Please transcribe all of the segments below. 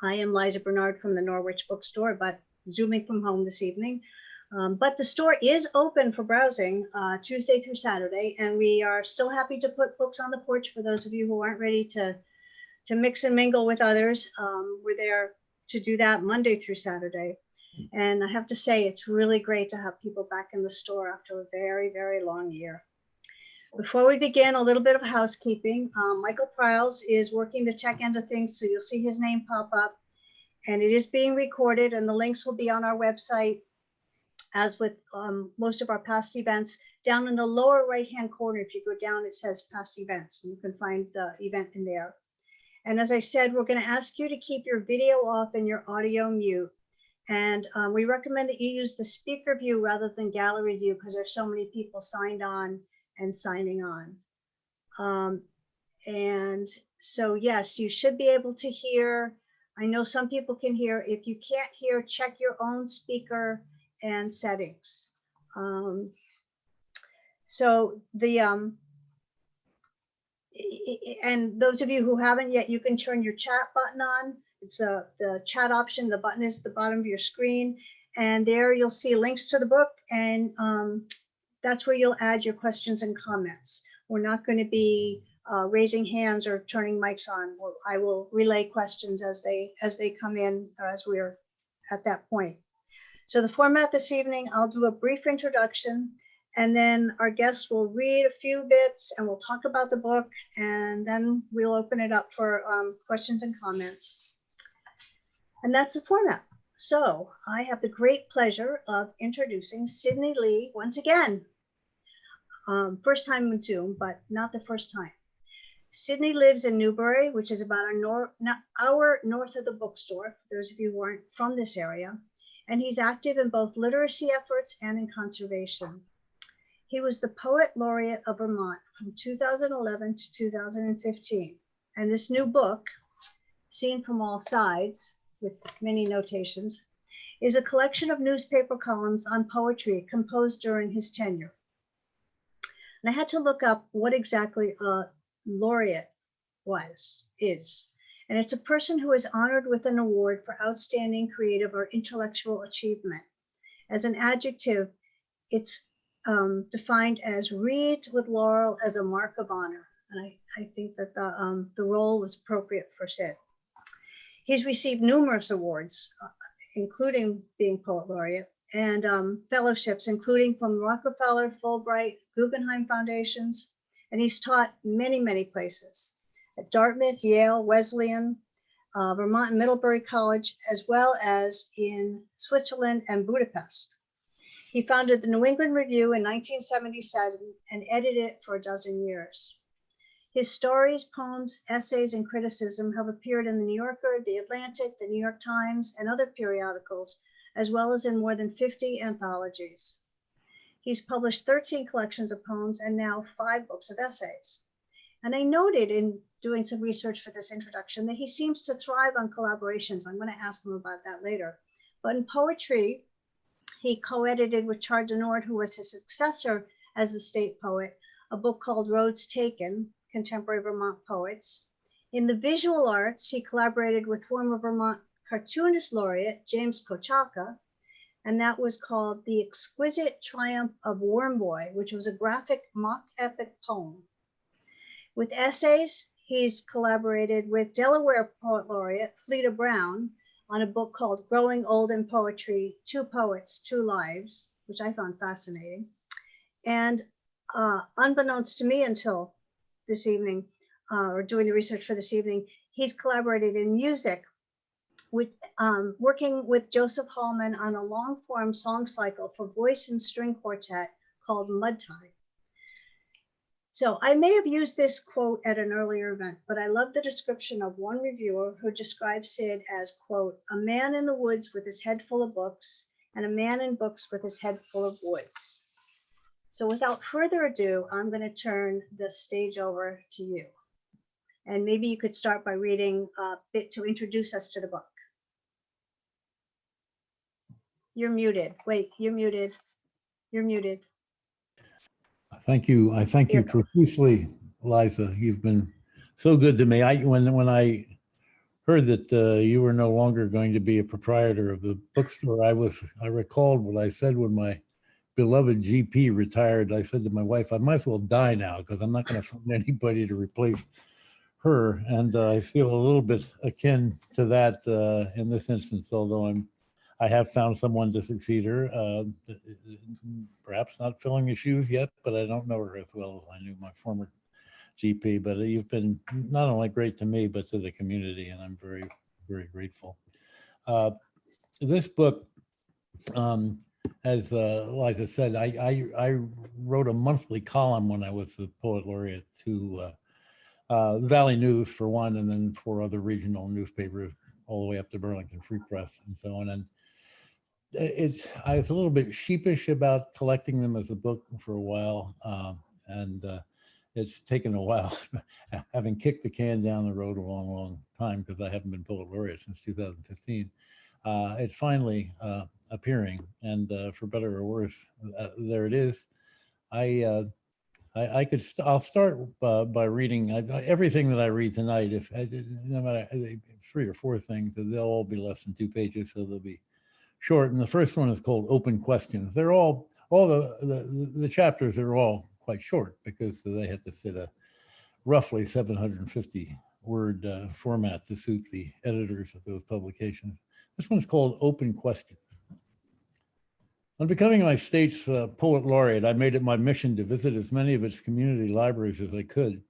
I am Liza Bernard from the Norwich Bookstore, but zooming from home this evening. But the store is open for browsing Tuesday through Saturday, and we are still happy to put books on the porch for those of you who aren't ready to mix and mingle with others. We're there to do that Monday through Saturday. And I have to say, it's really great to have people back in the store after a very, very long year. Before we begin, a little bit of housekeeping. Michael Pryles is working the tech end of things, so you'll see his name pop up. And it is being recorded, and the links will be on our website, as with most of our past events. Down in the lower right-hand corner, if you go down, it says past events, and you can find the event in there. And as I said, we're going to ask you to keep your video off and your audio mute. And we recommend that you use the speaker view rather than gallery view, because there's so many people signed on and signing on. And so, yes, you should be able to hear. I know some people can hear. If you can't hear, check your own speaker and settings. So the and those of you who haven't yet, you can turn your chat button on. It's the chat option. The button is at the bottom of your screen, and there you'll see links to the book, and that's where you'll add your questions and comments. We're not going to be raising hands or turning mics on. I will relay questions as they come in, or as we're at that point. So the format this evening, I'll do a brief introduction, and then our guests will read a few bits, and we'll talk about the book, and then we'll open it up for questions and comments. And that's the format. So I have the great pleasure of introducing Sydney Lee once again. First time on Zoom, but not the first time. Sydney lives in Newbury, which is about an hour north of the bookstore, for those of you who aren't from this area. And he's active in both literacy efforts and in conservation. He was the Poet Laureate of Vermont from 2011 to 2015. And this new book, Seen from All Sides, with many notations, is a collection of newspaper columns on poetry composed during his tenure. And I had to look up what exactly a laureate is. And it's a person who is honored with an award for outstanding creative or intellectual achievement. As an adjective, it's defined as wreathed with laurel as a mark of honor. And I think that the role was appropriate for Sid. He's received numerous awards, including being Poet Laureate, and fellowships, including from Rockefeller, Fulbright, Guggenheim Foundations, and he's taught many, many places, at Dartmouth, Yale, Wesleyan, Vermont and Middlebury College, as well as in Switzerland and Budapest. He founded the New England Review in 1977 and edited it for a dozen years. His stories, poems, essays, and criticism have appeared in the New Yorker, the Atlantic, the New York Times, and other periodicals, as well as in more than 50 anthologies. He's published 13 collections of poems and now 5 books of essays. And I noted in doing some research for this introduction that he seems to thrive on collaborations. I'm going to ask him about that later. But in poetry, he co-edited with Char de Nord, who was his successor as the state poet, a book called Roads Taken, Contemporary Vermont Poets. In the visual arts, he collaborated with former Vermont cartoonist laureate James Kochalka, and that was called The Exquisite Triumph of Worm Boy, which was a graphic mock epic poem. With essays, he's collaborated with Delaware Poet Laureate Fleda Brown on a book called Growing Old in Poetry, Two Poets, Two Lives, which I found fascinating. And unbeknownst to me until this evening, or doing the research for this evening, he's collaborated in music, with working with Joseph Hallman on a long-form song cycle for voice and string quartet called Mud Time. So I may have used this quote at an earlier event, but I love the description of one reviewer who describes Sid as, quote, a man in the woods with his head full of books and a man in books with his head full of woods. So without further ado, I'm going to turn the stage over to you. And maybe you could start by reading a bit to introduce us to the book. You're muted. Wait, you're muted. You're muted. Thank you. I thank you profusely, Liza. You've been so good to me. When I heard that you were no longer going to be a proprietor of the bookstore, I recalled what I said when my beloved GP retired. I said to my wife, I might as well die now because I'm not going to find anybody to replace her. And I feel a little bit akin to that in this instance, although I have found someone to succeed her. Perhaps not filling the shoes yet, but I don't know her as well as I knew my former GP. But you've been not only great to me, but to the community, and I'm very, very grateful. This book, as Liza said, I wrote a monthly column when I was the poet laureate to the Valley News for one, and then 4 other regional newspapers all the way up to Burlington Free Press and so on. And I was a little bit sheepish about collecting them as a book for a while, and it's taken a while, having kicked the can down the road a long, long time because I haven't been poet laureate since 2015. It's finally appearing, and for better or worse, there it is. I'll start by reading everything that I read tonight. If no matter 3 or 4 things, they'll all be less than 2 pages, so they'll be short. And the first one is called Open Questions. They're all the chapters are all quite short because they have to fit a roughly 750 word format to suit the editors of those publications. This one's called Open Questions. On becoming my state's poet laureate, I made it my mission to visit as many of its community libraries as I could.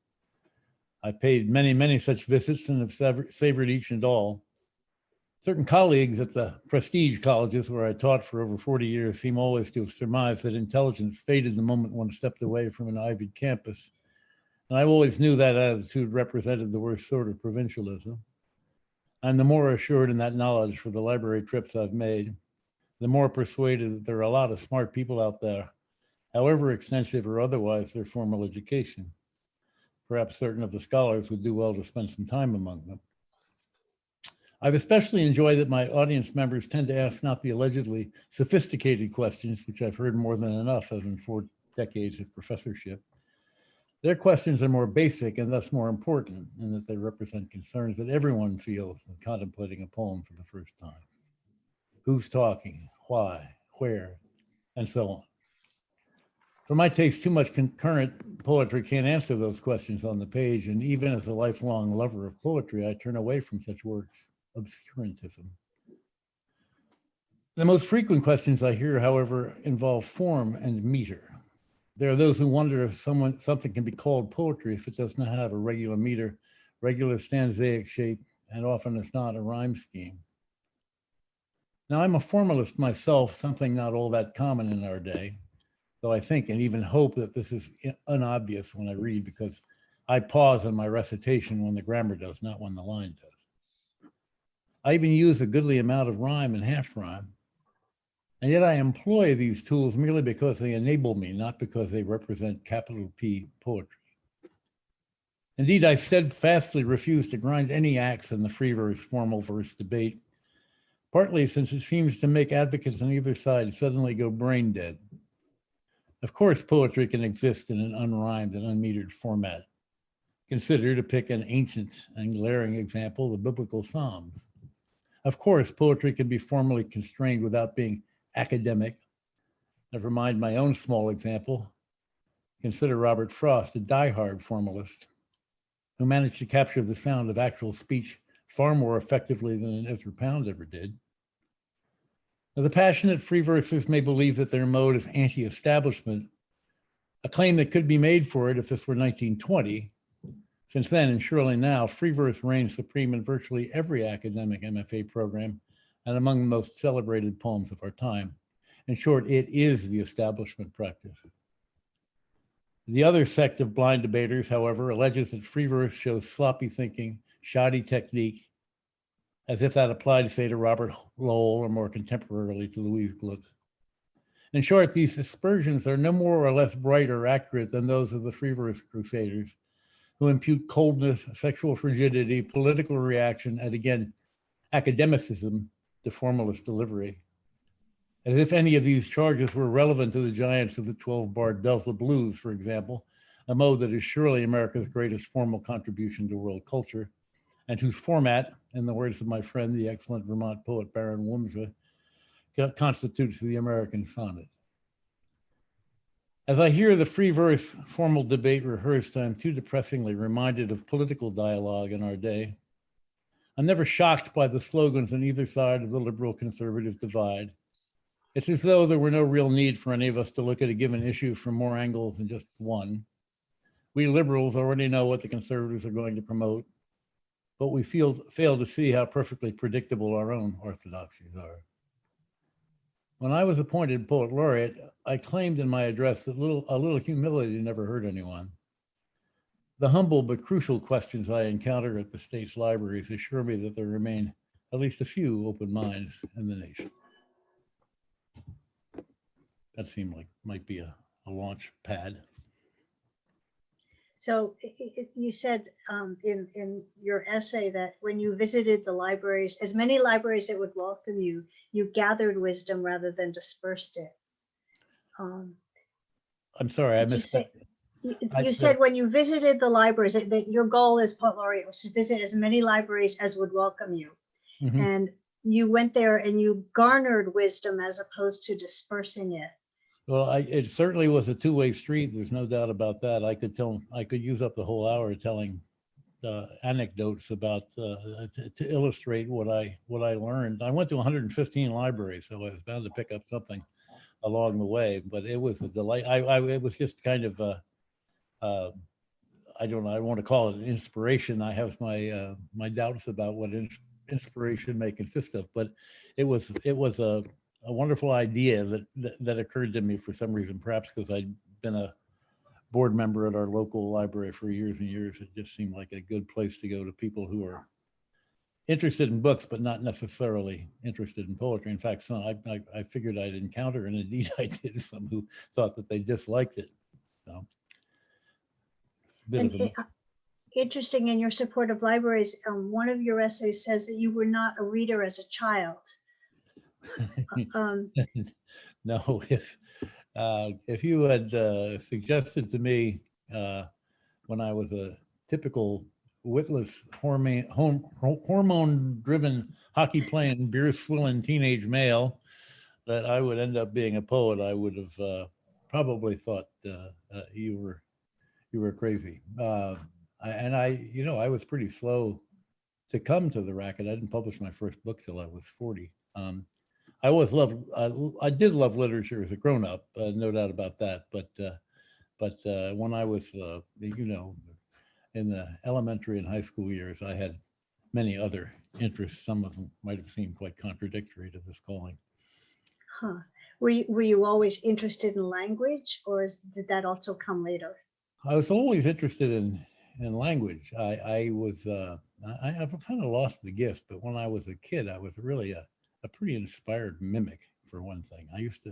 I paid many, many such visits and have savored each and all. Certain colleagues at the prestige colleges where I taught for over 40 years seem always to have surmised that intelligence faded the moment one stepped away from an ivied campus. And I always knew that attitude represented the worst sort of provincialism. I'm the more assured in that knowledge for the library trips I've made, the more persuaded that there are a lot of smart people out there, however extensive or otherwise their formal education. Perhaps certain of the scholars would do well to spend some time among them. I've especially enjoyed that my audience members tend to ask not the allegedly sophisticated questions, which I've heard more than enough of in 4 decades of professorship. Their questions are more basic and thus more important in that they represent concerns that everyone feels in contemplating a poem for the first time. Who's talking, why, where, and so on. For my taste, too much concurrent poetry can't answer those questions on the page, and even as a lifelong lover of poetry, I turn away from such works. Obscurantism. The most frequent questions I hear, however, involve form and meter. There are those who wonder if something can be called poetry if it does not have a regular meter, regular stanzaic shape, and often it's not a rhyme scheme. Now, I'm a formalist myself, something not all that common in our day, though I think and even hope that this is unobvious when I read because I pause in my recitation when the grammar does, not when the line does. I even use a goodly amount of rhyme and half rhyme. And yet I employ these tools merely because they enable me, not because they represent capital P poetry. Indeed, I steadfastly refuse to grind any axe in the free verse, formal verse debate, partly since it seems to make advocates on either side suddenly go brain dead. Of course, poetry can exist in an unrhymed and unmetered format. Consider, to pick an ancient and glaring example, the biblical Psalms. Of course, poetry can be formally constrained without being academic. Never mind my own small example. Consider Robert Frost, a diehard formalist, who managed to capture the sound of actual speech far more effectively than an Ezra Pound ever did. Now, the passionate free versers may believe that their mode is anti-establishment, a claim that could be made for it if this were 1920. Since then, and surely now, free verse reigns supreme in virtually every academic MFA program and among the most celebrated poems of our time. In short, it is the establishment practice. The other sect of blind debaters, however, alleges that free verse shows sloppy thinking, shoddy technique, as if that applied, say, to Robert Lowell or more contemporarily to Louise Gluck. In short, these aspersions are no more or less bright or accurate than those of the free verse crusaders, who impute coldness, sexual frigidity, political reaction, and again, academicism to formalist delivery. As if any of these charges were relevant to the giants of the 12-bar Delta blues, for example, a mode that is surely America's greatest formal contribution to world culture, and whose format, in the words of my friend, the excellent Vermont poet Baron Wimsey, constitutes the American sonnet. As I hear the free verse formal debate rehearsed, I'm too depressingly reminded of political dialogue in our day. I'm never shocked by the slogans on either side of the liberal conservative divide. It's as though there were no real need for any of us to look at a given issue from more angles than just one. We liberals already know what the conservatives are going to promote, but we fail to see how perfectly predictable our own orthodoxies are. When I was appointed poet laureate, I claimed in my address that a little humility never hurt anyone. The humble but crucial questions I encounter at the state's libraries assure me that there remain at least a few open minds in the nation. That seemed like might be a launch pad. So you said in your essay that when you visited the libraries, as many libraries that would welcome you, you gathered wisdom rather than dispersed it. I'm sorry, I missed that. You said when you visited the libraries that your goal as poet laureate was to visit as many libraries as would welcome you. Mm-hmm. And you went there and you garnered wisdom as opposed to dispersing it. Well, it certainly was a two-way street. There's no doubt about that. I could use up the whole hour telling anecdotes about to illustrate what I learned. I went to 115 libraries, so I was bound to pick up something along the way. But it was a delight. It was just kind of I don't know. I want to call it an inspiration. I have my doubts about what inspiration may consist of, but it was a wonderful idea that occurred to me for some reason, perhaps because I'd been a board member at our local library for years and years. It just seemed like a good place to go to people who are interested in books, but not necessarily interested in poetry. In fact, some I figured I'd encounter, and indeed I did, some who thought that they disliked it. So, interesting, in your support of libraries, one of your essays says that you were not a reader as a child. No, if you had suggested to me when I was a typical witless hormone-driven hockey-playing, beer-swilling teenage male that I would end up being a poet, I would have probably thought you were crazy. I was pretty slow to come to the racket. I didn't publish my first book till I was 40. I always loved. I did love literature as a grown-up, no doubt about that. But when I was, in the elementary and high school years, I had many other interests. Some of them might have seemed quite contradictory to this calling. Huh? Were you always interested in language, or did that also come later? I was always interested in language. I I've kind of lost the gift, but when I was a kid, I was really a pretty inspired mimic, for one thing. I used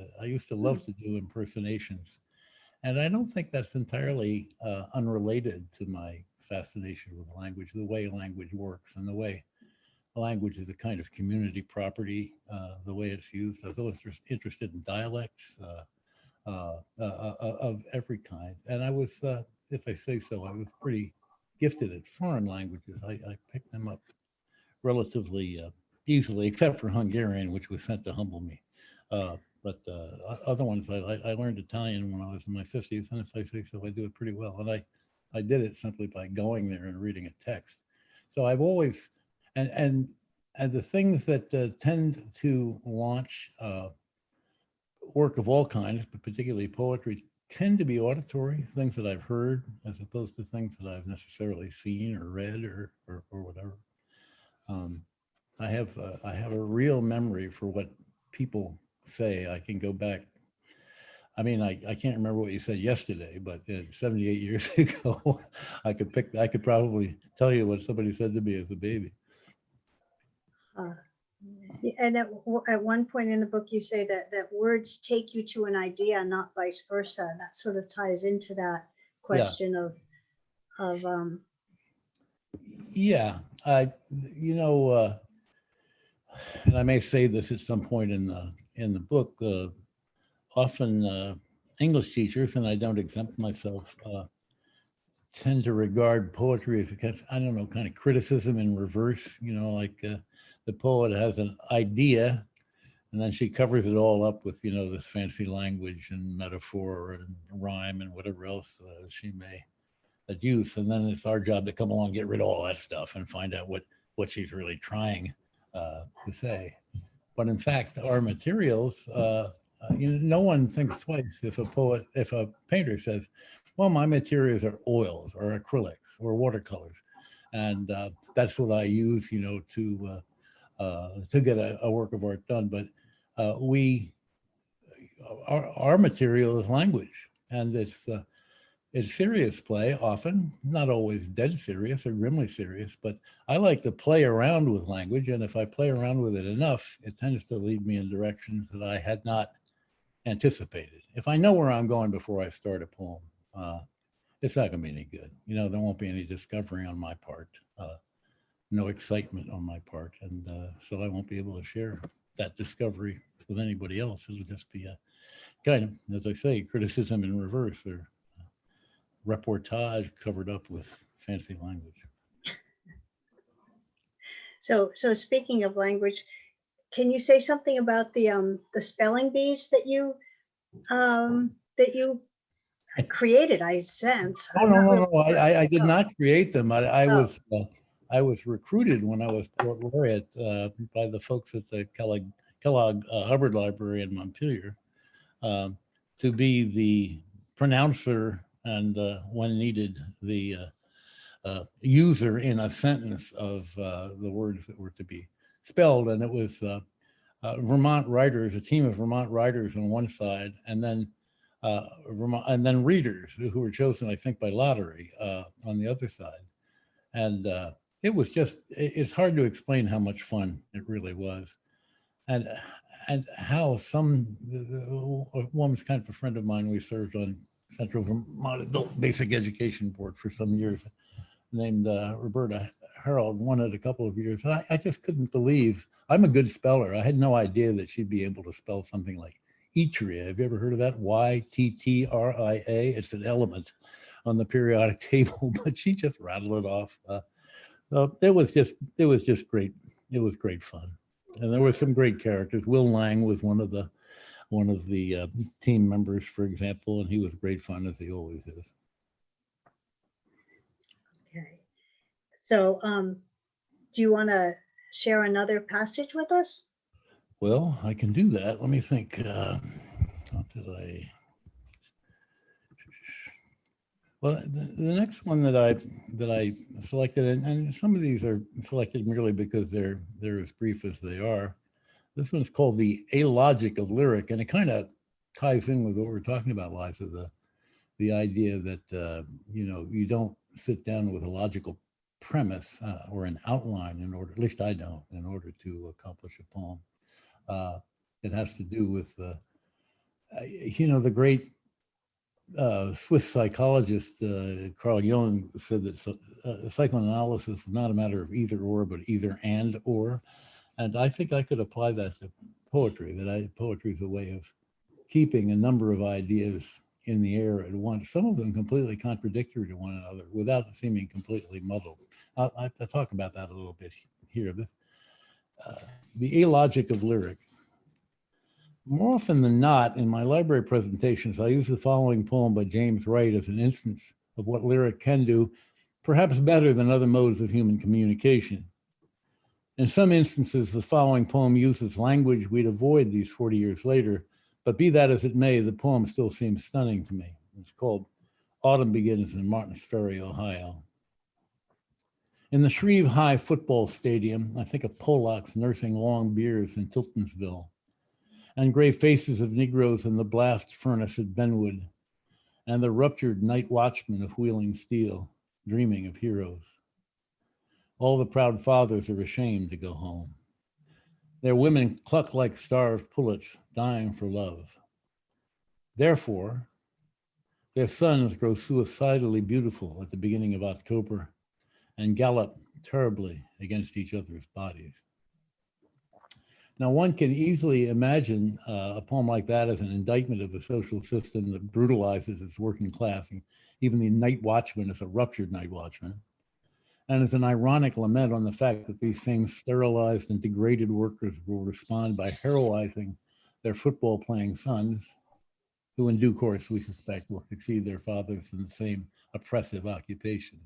to love to do impersonations, and I don't think that's entirely unrelated to my fascination with language, the way language works, and the way language is a kind of community property, the way it's used. I was always interested in dialects of every kind, and I was, if I say so, I was pretty gifted at foreign languages. I picked them up relatively easily, except for Hungarian, which was sent to humble me. But other ones, I learned Italian when I was in my 50s, and if I say so, I do it pretty well. And I did it simply by going there and reading a text. So I've always, and the things that tend to launch work of all kinds, but particularly poetry, tend to be auditory, things that I've heard, as opposed to things that I've necessarily seen or read or whatever. I have a real memory for what people say. I can go back. I mean, I can't remember what you said yesterday, but 78 years ago, I could probably tell you what somebody said to me as a baby. And at one point in the book, you say that words take you to an idea, not vice versa. And that sort of ties into that question of yeah, and I may say this at some point in the book. Often English teachers, and I don't exempt myself, tend to regard poetry as, I don't know, kind of criticism in reverse, like the poet has an idea and then she covers it all up with, this fancy language and metaphor and rhyme and whatever else she may use. And then it's our job to come along, get rid of all that stuff and find out what she's really trying to say. But in fact, our materials, no one thinks twice if a painter says, well, my materials are oils or acrylics or watercolors. And that's what I use, to get a work of art done. But our material is language, and it's serious play, often not always dead serious or grimly serious, but I like to play around with language, and if I play around with it enough, it tends to lead me in directions that I had not anticipated. If I know where I'm going before I start a poem, it's not going to be any good. There won't be any discovery on my part, no excitement on my part, and so I won't be able to share that discovery with anybody else. It'll just be a kind of, as I say, criticism in reverse, or reportage covered up with fancy language. So speaking of language, can you say something about the spelling bees that you created? I sense. Oh, no. I did not create them. I Oh. was recruited when I was poet laureate by the folks at the Kellogg Hubbard Library in Montpelier to be the pronouncer and, when needed, the user in a sentence of the words that were to be spelled. And it was Vermont writers, a team of Vermont writers on one side, and then readers who were chosen, I think, by lottery on the other side. And it's hard to explain how much fun it really was. And how a woman's kind of a friend of mine, we served on Central Vermont Adult Basic Education Board for some years, named Roberta Harold, won it a couple of years. And I just couldn't believe, I'm a good speller. I had no idea that she'd be able to spell something like yttria. Have you ever heard of that? Yttria. It's an element on the periodic table, but she just rattled it off. So it was just great. It was great fun. And there were some great characters. Will Lang was one of the team members, for example, and he was great fun, as he always is. Okay. So do you want to share another passage with us? Well, I can do that. Let me think. What did I? Well, the next one that I selected, and some of these are selected merely because they're as brief as they are. This one's called The Alogic of Lyric, and it kind of ties in with what we're talking about, Liza, the idea that, you don't sit down with a logical premise or an outline in order, at least I don't, in order to accomplish a poem. It has to do with, the great Swiss psychologist Carl Jung said that psychoanalysis is not a matter of either or, but either and or. And I think I could apply that to poetry, poetry is a way of keeping a number of ideas in the air at once, some of them completely contradictory to one another without seeming completely muddled. I'll talk about that a little bit here. The alogic of lyric. More often than not, in my library presentations, I use the following poem by James Wright as an instance of what lyric can do, perhaps better than other modes of human communication. In some instances, the following poem uses language we'd avoid these 40 years later, but be that as it may, the poem still seems stunning to me. It's called Autumn Begins in Martins Ferry, Ohio. In the Shreve High football stadium, I think of Polacks nursing long beers in Tiltonsville, and gray faces of Negroes in the blast furnace at Benwood, and the ruptured night watchmen of Wheeling Steel, dreaming of heroes. All the proud fathers are ashamed to go home. Their women cluck like starved pullets, dying for love. Therefore, their sons grow suicidally beautiful at the beginning of October and gallop terribly against each other's bodies. Now, one can easily imagine a poem like that as an indictment of a social system that brutalizes its working class and Even the night watchman is a ruptured night watchman. And it's an ironic lament on the fact that these same sterilized and degraded workers will respond by heroizing their football playing sons, who in due course we suspect will succeed their fathers in the same oppressive occupation.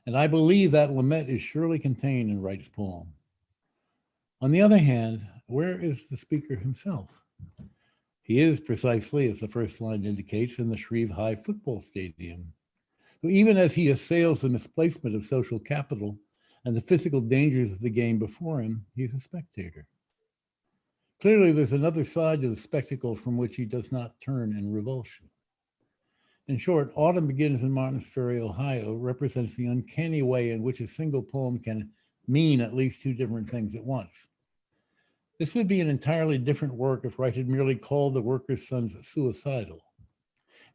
And I believe that lament is surely contained in Wright's poem. On the other hand, where is the speaker himself? He is precisely, as the first line indicates, in the Shreve High football stadium. So even as he assails the misplacement of social capital and the physical dangers of the game before him, he's a spectator. Clearly, there's another side to the spectacle from which he does not turn in revulsion. In short, Autumn Begins in Martins Ferry, Ohio represents the uncanny way in which a single poem can mean at least two different things at once. This would be an entirely different work if Wright had merely called the workers' sons suicidal.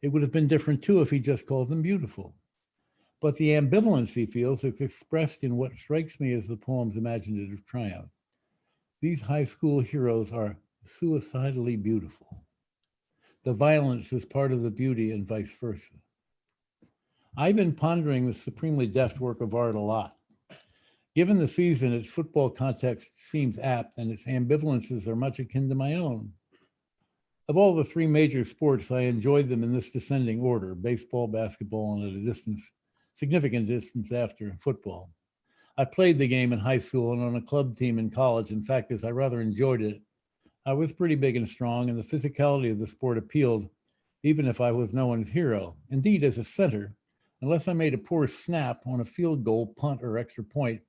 It would have been different too if he just called them beautiful. But the ambivalence he feels is expressed in what strikes me as the poem's imaginative triumph. These high school heroes are suicidally beautiful. The violence is part of the beauty and vice versa. I've been pondering this supremely deft work of art a lot. Given the season, its football context seems apt and its ambivalences are much akin to my own. Of all the three major sports, I enjoyed them in this descending order: baseball, basketball, and at a distance, significant distance after football. I played the game in high school and on a club team in college. In fact, as I rather enjoyed it, I was pretty big and strong, and the physicality of the sport appealed, even if I was no one's hero. Indeed, as a center, unless I made a poor snap on a field goal, punt, or extra point,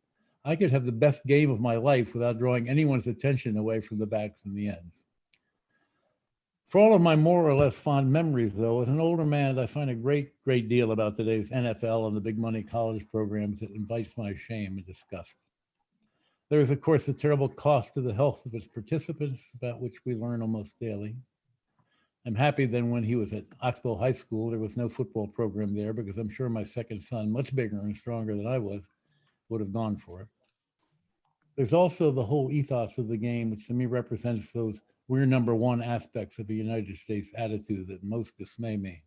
I could have the best game of my life without drawing anyone's attention away from the backs and the ends. For all of my more or less fond memories, though, as an older man, I find a great deal about today's NFL and the big money college programs that invites my shame and disgust. There is, of course, a terrible cost to the health of its participants, about which we learn almost daily. I'm happy then when he was at Oxbow High School, there was no football program there, because I'm sure my second son, much bigger and stronger than I was, would have gone for it. There's also the whole ethos of the game, which to me represents those we're number one aspects of the United States attitude that most dismay me.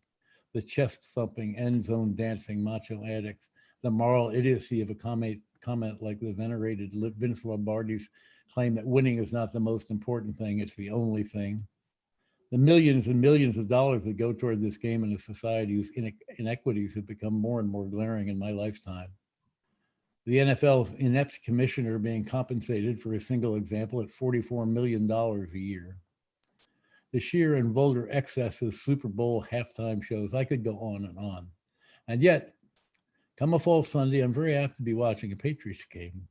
The chest thumping, end zone dancing macho addicts, the moral idiocy of a comment like the venerated Vince Lombardi's claim that winning is not the most important thing, it's the only thing. The millions and millions of dollars that go toward this game in a society whose inequities have become more and more glaring in my lifetime. The NFL's inept commissioner being compensated, for a single example, at $44 million a year. The sheer and vulgar excess of Super Bowl halftime shows. I could go on and on. And yet, come a fall Sunday, I'm very apt to be watching a Patriots game.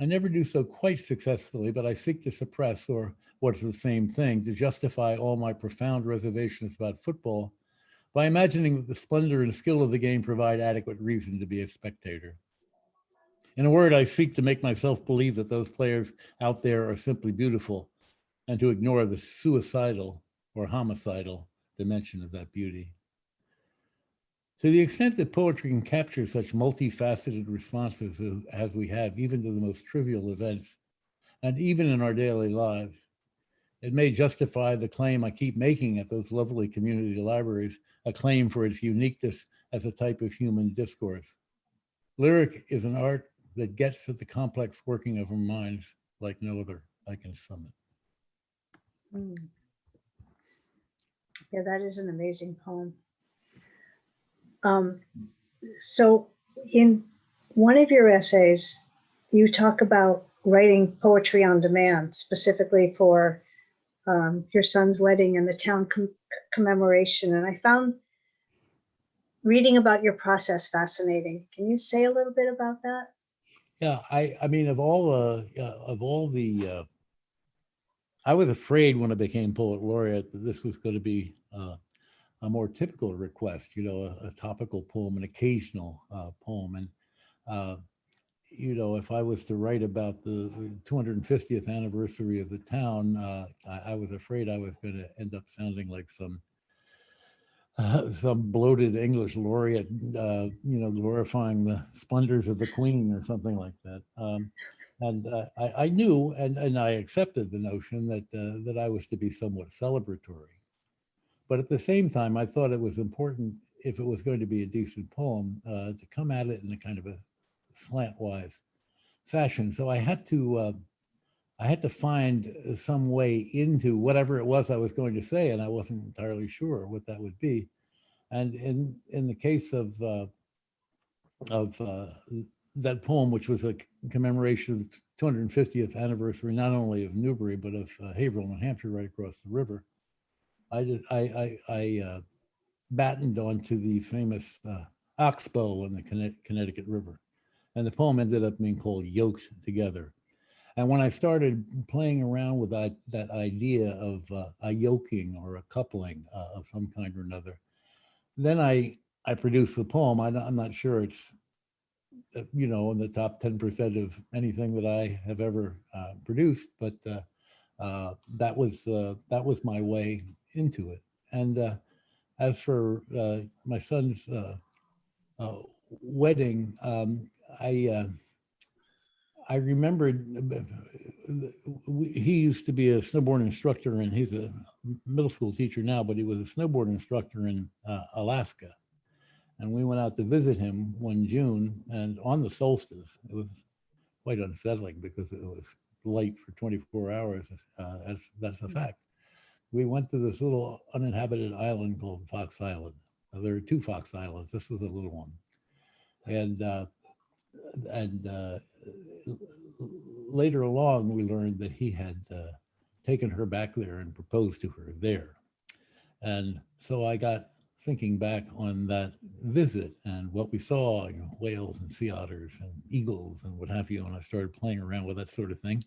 I never do so quite successfully, but I seek to suppress, or what's the same thing, to justify all my profound reservations about football by imagining that the splendor and skill of the game provide adequate reason to be a spectator. In a word, I seek to make myself believe that those players out there are simply beautiful, and to ignore the suicidal or homicidal dimension of that beauty. To the extent that poetry can capture such multifaceted responses as we have, even to the most trivial events, and even in our daily lives, it may justify the claim I keep making at those lovely community libraries, a claim for its uniqueness as a type of human discourse. Lyric is an art that gets at the complex working of our minds like no other I can summon. Yeah, that is an amazing poem. So in one of your essays, you talk about writing poetry on demand, specifically for your son's wedding and the town commemoration. And I found reading about your process fascinating. Can you say a little bit about that? Yeah, I mean, I was afraid when I became poet laureate that this was going to be a more typical request, a topical poem, an occasional poem. And, if I was to write about the 250th anniversary of the town, I was afraid I was going to end up sounding like some bloated English laureate, glorifying the splendors of the Queen or something like that. I knew and I accepted the notion that I was to be somewhat celebratory. But at the same time, I thought it was important if it was going to be a decent poem, to come at it in a kind of a slantwise fashion. So I had to find some way into whatever it was I was going to say, and I wasn't entirely sure what that would be. And in the case of that poem, which was a commemoration of the 250th anniversary, not only of Newbury, but of Haverhill, New Hampshire, right across the river, I battened onto the famous oxbow on the Connecticut River. And the poem ended up being called Yoked Together. And when I started playing around with that idea of a yoking or a coupling of some kind or another, then I produced the poem. I'm not sure it's in the top 10% of anything that I have ever produced, but that was my way into it. And as for my son's wedding, I remembered he used to be a snowboard instructor, and he's a middle school teacher now, but he was a snowboard instructor in Alaska. And we went out to visit him one June, and on the solstice, it was quite unsettling because it was light for 24 hours. That's a fact. We went to this little uninhabited island called Fox Island. There are two Fox Islands. This was a little one. And later along, we learned that he had taken her back there and proposed to her there. And so I got thinking back on that visit and what we saw, whales and sea otters and eagles and what have you. And I started playing around with that sort of thing.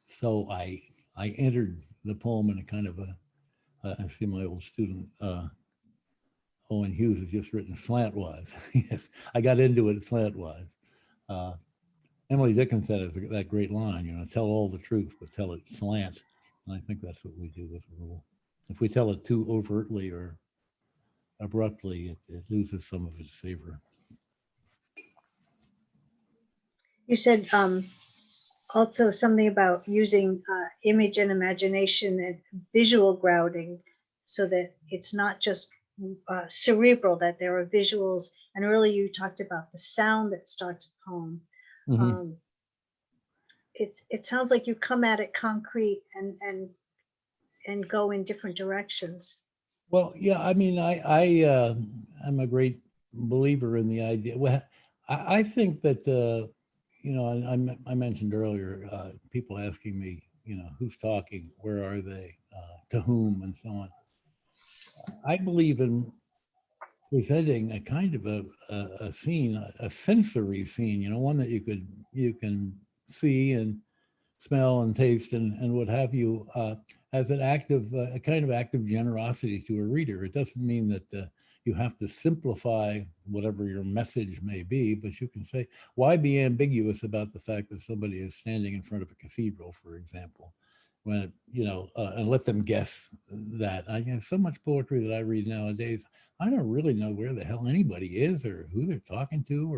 So I entered the poem in a kind of I see my old student, Owen Hughes, has just written slantwise. Yes, I got into it slantwise. Emily Dickinson has that great line, tell all the truth, but tell it slant. And I think that's what we do as a rule. If we tell it too overtly or abruptly, it loses some of its savor. You said also something about using image and imagination and visual grounding so that it's not just cerebral, that there are visuals. And earlier you talked about the sound that starts a poem. Mm-hmm. It sounds like you come at it concrete and go in different directions. Well, yeah, I mean, I'm a great believer in the idea. Well, I think that I mentioned earlier people asking me, who's talking, where are they, to whom, and so on. I believe in presenting a kind of a scene, a sensory scene, one that you can see and smell and taste and what have you, as an act of a kind of act of generosity to a reader. It doesn't mean that you have to simplify whatever your message may be, but you can say, why be ambiguous about the fact that somebody is standing in front of a cathedral, for example, when and let them guess that. I get so much poetry that I read nowadays, I don't really know where the hell anybody is or who they're talking to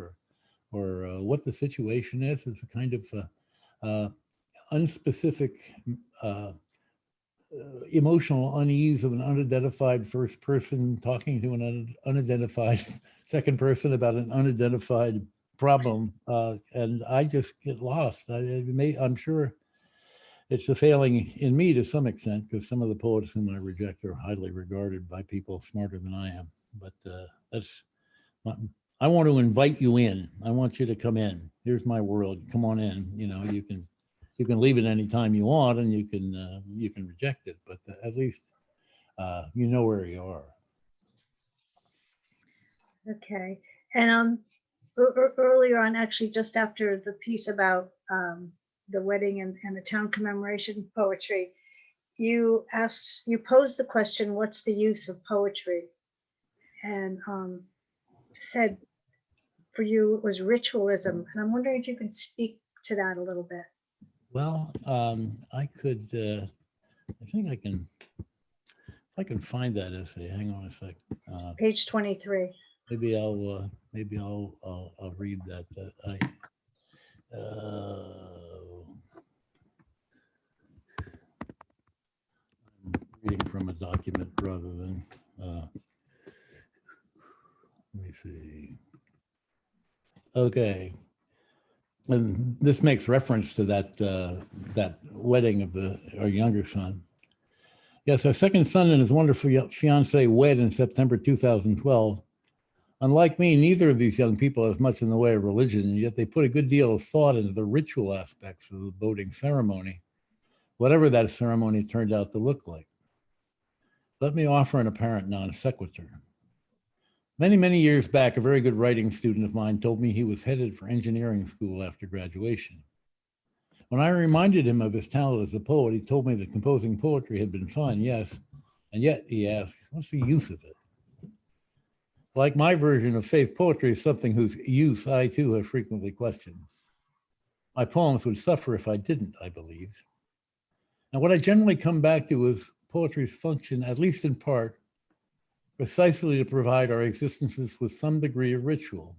or what the situation is. It's a kind of unspecific emotional unease of an unidentified first person talking to an unidentified second person about an unidentified problem, and I just get lost. I'm sure it's a failing in me to some extent, because some of the poets whom I reject are highly regarded by people smarter than I am. But I want to invite you in. I want you to come in. Here's my world. Come on in. You can leave it any time you want, and you can reject it, but at least you know where you are. Okay, and earlier on, actually, just after the piece about the wedding and the town commemoration poetry, you posed the question, "What's the use of poetry?" And said for you it was ritualism, and I'm wondering if you could speak to that a little bit. Well, I could. I think I can. If I can find that essay, hang on a sec. Page 23. Maybe I'll read that. I'm reading from a document rather than, let me see. Okay. And this makes reference to that wedding of our younger son. Yes, our second son and his wonderful fiancee wed in September 2012. Unlike me, neither of these young people has much in the way of religion, and yet they put a good deal of thought into the ritual aspects of the boating ceremony, whatever that ceremony turned out to look like. Let me offer an apparent non sequitur. Many, many years back, a very good writing student of mine told me he was headed for engineering school after graduation. When I reminded him of his talent as a poet, he told me that composing poetry had been fun, yes, and yet, he asked, what's the use of it? Like my version of faith poetry is something whose use I too have frequently questioned. My poems would suffer if I didn't, I believe. And what I generally come back to is poetry's function, at least in part, precisely to provide our existences with some degree of ritual.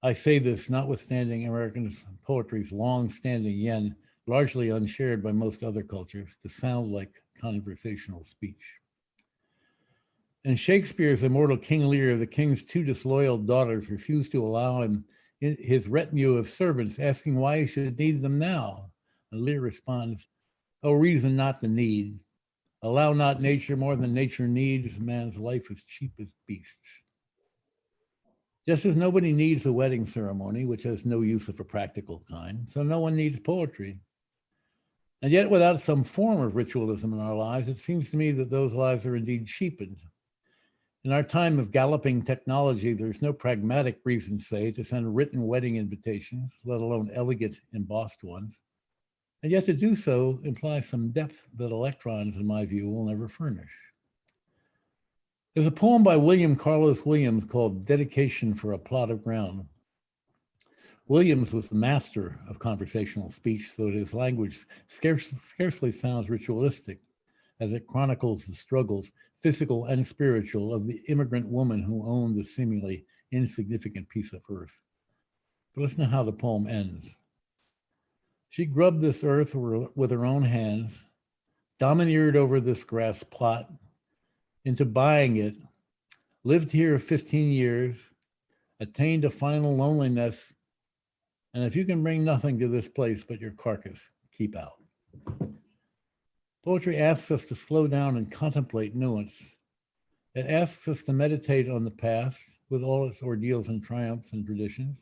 I say this notwithstanding American poetry's long-standing yen, largely unshared by most other cultures, to sound like conversational speech. In Shakespeare's immortal King Lear, the king's two disloyal daughters refused to allow him his retinue of servants, asking why he should need them now. And Lear responds, "Oh, reason not the need. Allow not nature more than nature needs. Man's life is cheap as beasts." Just as nobody needs a wedding ceremony, which has no use of a practical kind, so no one needs poetry. And yet, without some form of ritualism in our lives, it seems to me that those lives are indeed cheapened. In our time of galloping technology, there's no pragmatic reason, say, to send written wedding invitations, let alone elegant embossed ones. And yet to do so implies some depth that electrons, in my view, will never furnish. There's a poem by William Carlos Williams called Dedication for a Plot of Ground. Williams was the master of conversational speech, though his language scarcely sounds ritualistic, as it chronicles the struggles, physical and spiritual, of the immigrant woman who owned the seemingly insignificant piece of earth. But listen to how the poem ends. She grubbed this earth with her own hands, domineered over this grass plot, into buying it, lived here 15 years, attained a final loneliness, and if you can bring nothing to this place but your carcass, keep out. Poetry asks us to slow down and contemplate nuance. It asks us to meditate on the past with all its ordeals and triumphs and traditions.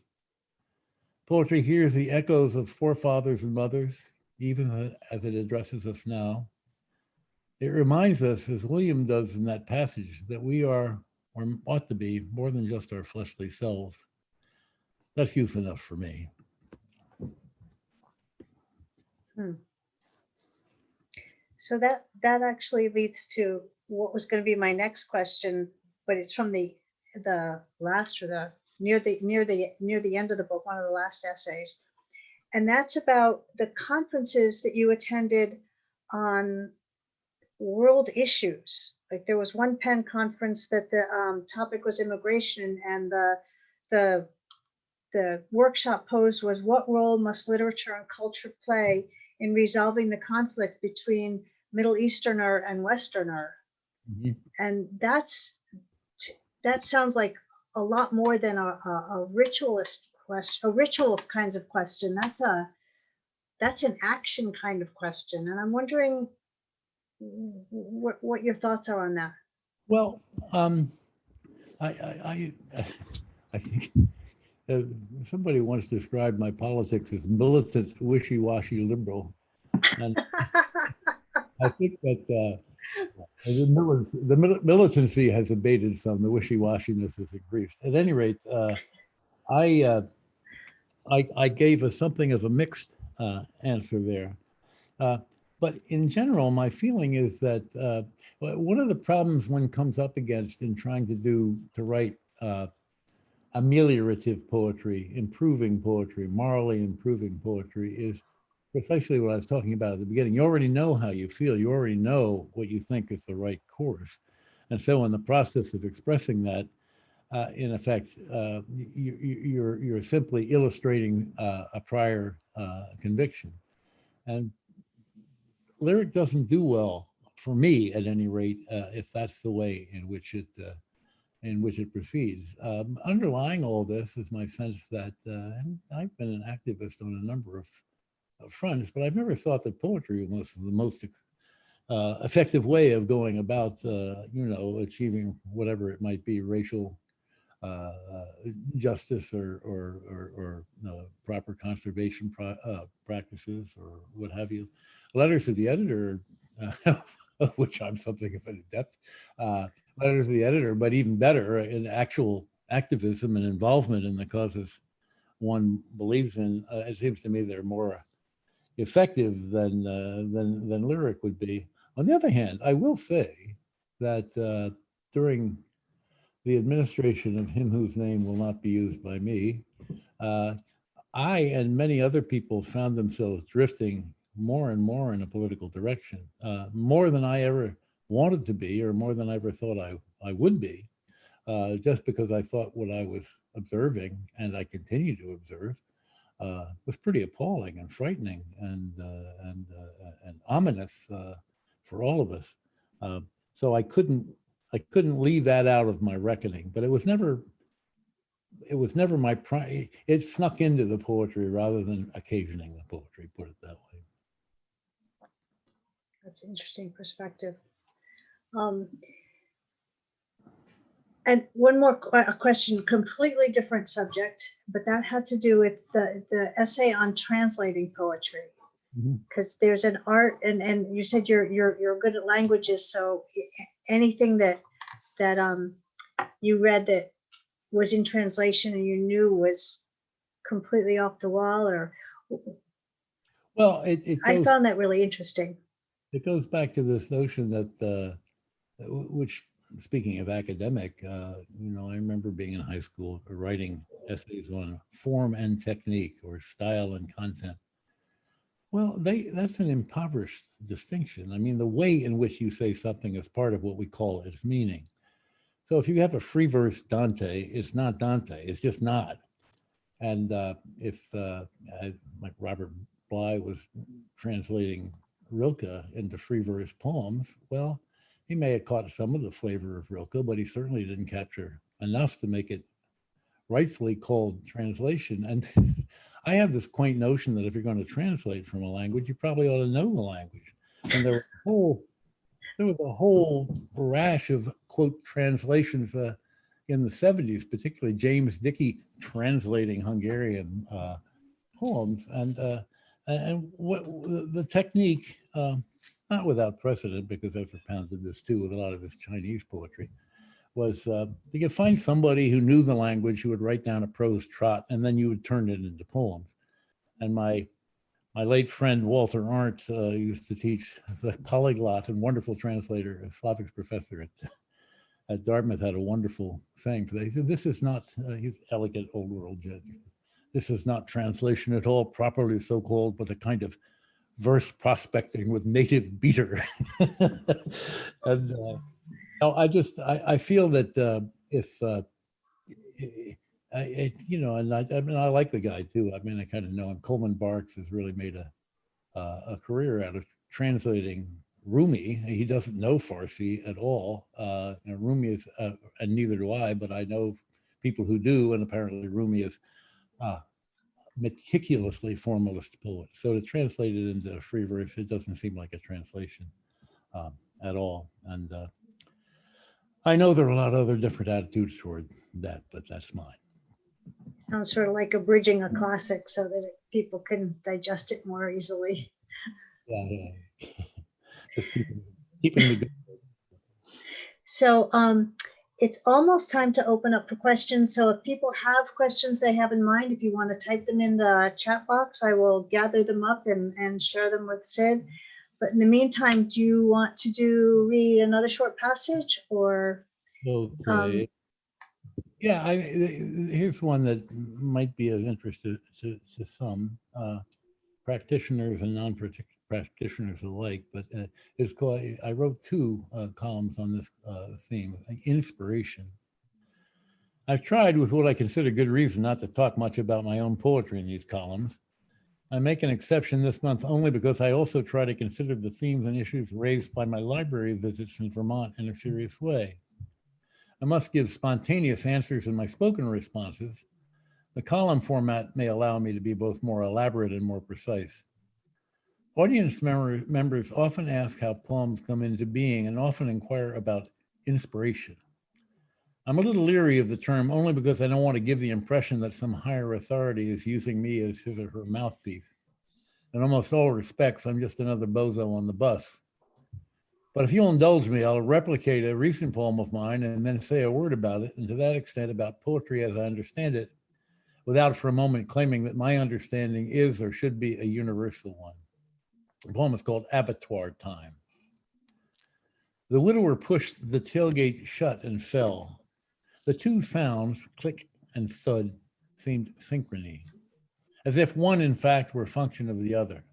Poetry hears the echoes of forefathers and mothers, even as it addresses us now. It reminds us, as William does in that passage, that we are, or ought to be, more than just our fleshly selves. That's use enough for me. So that actually leads to what was going to be my next question, but it's from the last, or the near the end of the book, one of the last essays, and that's about the conferences that you attended on world issues. Like there was one Penn conference that the topic was immigration, and the workshop posed was, what role must literature and culture play in resolving the conflict between Middle Easterner and Westerner? Mm-hmm. And that sounds like a lot more than a ritualist question, a ritual kinds of question. That's an action kind of question, and I'm wondering what your thoughts are on that. Well, I think somebody once described my politics as militant, wishy-washy liberal, and I think that the militancy has abated some. The wishy-washiness has increased. At any rate, I gave something of a mixed answer there. But in general, my feeling is that one of the problems one comes up against in trying to write ameliorative poetry, improving poetry, morally improving poetry, is precisely what I was talking about at the beginning. You already know how you feel. You already know what you think is the right course. And so in the process of expressing that, in effect, you're simply illustrating a prior conviction. And lyric doesn't do well for me at any rate, if that's the way in which it proceeds. Underlying all this is my sense that, and I've been an activist on a number of fronts, but I've never thought that poetry was the most effective way of going about, achieving whatever it might be, racial justice or proper conservation practices or what have you. Letters to the editor, which I'm something of an adept, letters to the editor, but even better, in actual activism and involvement in the causes one believes in. It seems to me they're more effective than lyric would be. On the other hand, I will say that during the administration of him whose name will not be used by me, I and many other people found themselves drifting more and more in a political direction, more than I ever wanted to be, or more than I ever thought I would be, just because I thought what I was observing, and I continue to observe, was pretty appalling and frightening and ominous for all of us. So I couldn't leave that out of my reckoning, but it was never my prime. It snuck into the poetry rather than occasioning the poetry, put it that way. That's an interesting perspective. And one more question, completely different subject, but that had to do with the essay on translating poetry. Because there's an art, and you said you're good at languages, so anything that you read that was in translation and you knew was completely off the wall, or well, I found that really interesting. It goes back to this notion that which, speaking of academic, I remember being in high school writing essays on form and technique, or style and content. Well, that's an impoverished distinction. I mean, the way in which you say something is part of what we call its meaning. So if you have a free verse Dante, it's not Dante, it's just not. And if like Robert Bly was translating Rilke into free verse poems, well, he may have caught some of the flavor of Rilke, but he certainly didn't capture enough to make it rightfully called translation. And I have this quaint notion that if you're going to translate from a language, you probably ought to know the language. And there was a whole rash of, quote, translations in the 70s, particularly James Dickey translating Hungarian poems. And what the technique, not without precedent, because Ezra Pound did this too with a lot of his Chinese poetry, was you could find somebody who knew the language, who would write down a prose trot, and then you would turn it into poems. And my late friend Walter Arndt used to teach, the polyglot and wonderful translator, a Slavics professor at Dartmouth, had a wonderful saying for that. He said, "This is not," he's elegant old world judge, "this is not translation at all, properly so called, but a kind of verse prospecting with native beater." And I feel that if I like the guy too. I mean, I kind of know him. Coleman Barks has really made a career out of translating Rumi. He doesn't know Farsi at all. Rumi is, and neither do I, but I know people who do, and apparently Rumi is meticulously formalist poet. So to translate it into free verse, it doesn't seem like a translation at all. And I know there are a lot of other different attitudes toward that, but that's mine. Sounds sort of like abridging a classic so that people can digest it more easily. Yeah. Just keeping me good. So it's almost time to open up for questions. So if people have questions they have in mind, if you want to type them in the chat box, I will gather them up and share them with Sid. But in the meantime, do you want to read another short passage, or? Okay. Yeah, here's one that might be of interest to some practitioners and non-practitioners alike, but it's called, I wrote two columns on this theme, inspiration. I've tried, with what I consider good reason, not to talk much about my own poetry in these columns, I make an exception this month only because I also try to consider the themes and issues raised by my library visits in Vermont in a serious way. I must give spontaneous answers in my spoken responses. The column format may allow me to be both more elaborate and more precise. Audience members often ask how poems come into being and often inquire about inspiration. I'm a little leery of the term only because I don't want to give the impression that some higher authority is using me as his or her mouthpiece. In almost all respects, I'm just another bozo on the bus. But if you'll indulge me, I'll replicate a recent poem of mine and then say a word about it, and to that extent about poetry as I understand it, without for a moment claiming that my understanding is or should be a universal one. The poem is called Abattoir Time. The widower pushed the tailgate shut and fell. The two sounds, click and thud, seemed synchrony, as if one, in fact, were a function of the other.